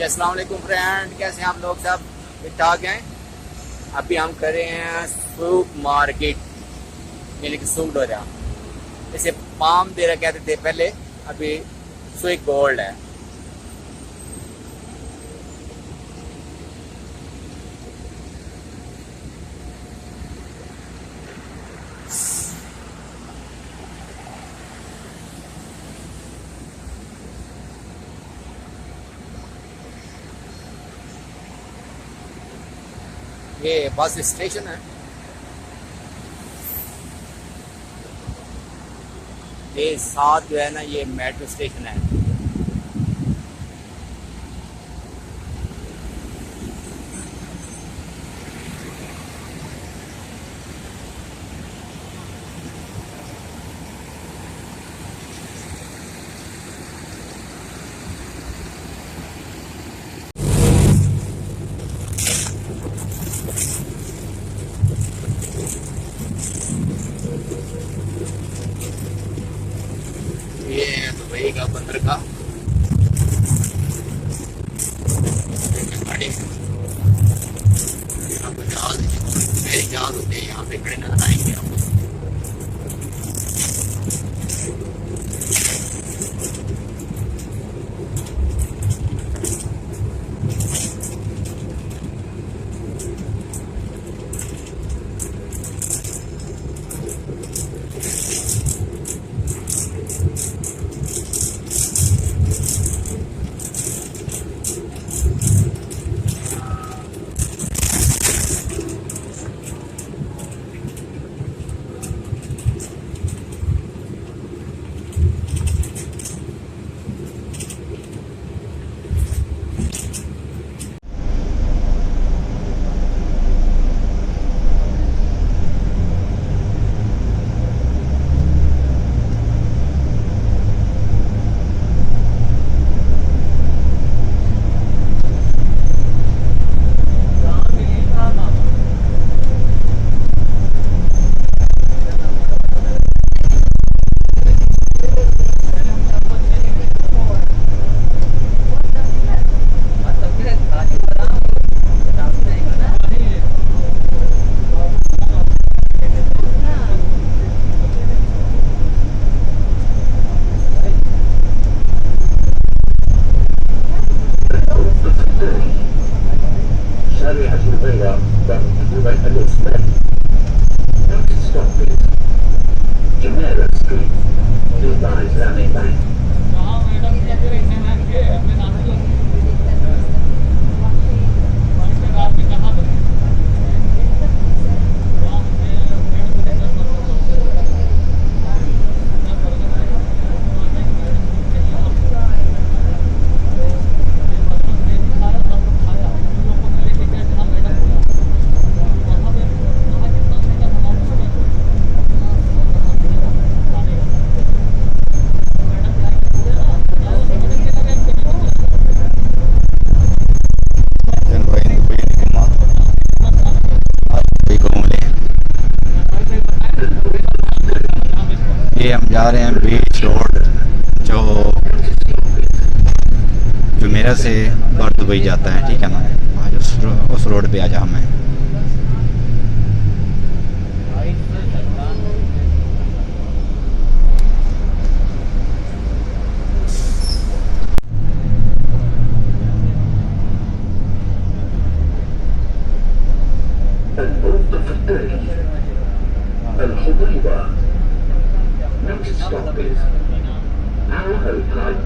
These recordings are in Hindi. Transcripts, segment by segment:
अस्सलाम वालेकुम फ्रेंड, कैसे हैं आप लोग? सब ठीक ठाक हैं। अभी हम कर रहे हैं सूप मार्केट, यानी कि सूप डोरा। इसे पाम देरा कहते थे पहले, अभी स्विक गोल्ड है। ये बस स्टेशन है। ये साथ जो है ना, ये मेट्रो स्टेशन है। ये है दुबई का बंदरगाह। यहाँ पर जहाज होते हैं, यहाँ पे खड़े नजर आएंगे आपको। ये हम जा रहे हैं बीच रोड, जो मेरा से बाहर दुबई जाता है, ठीक है ना। आज उस रोड पे आ जा हमें। Next stop is Al Hope.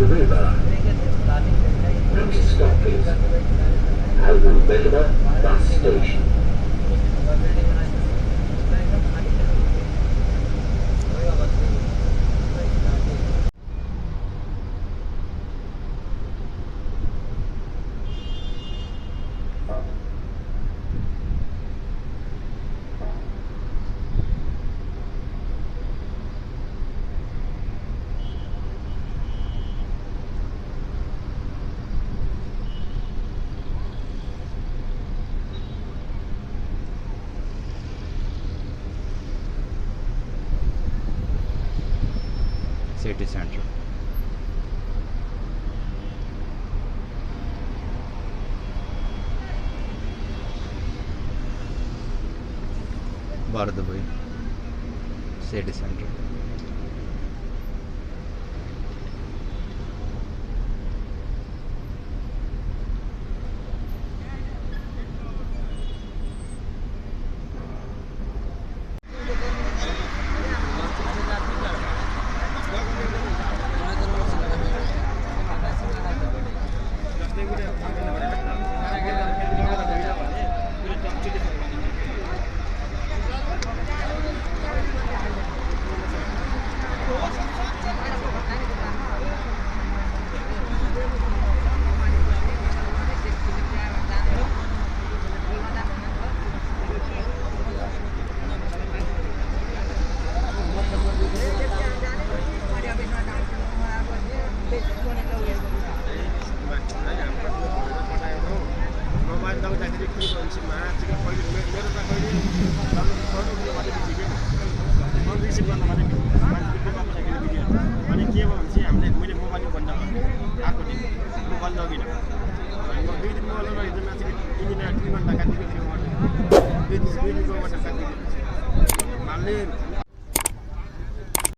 the river. Next stop is Albumbela bus station. City center. Bardabay City center. Malin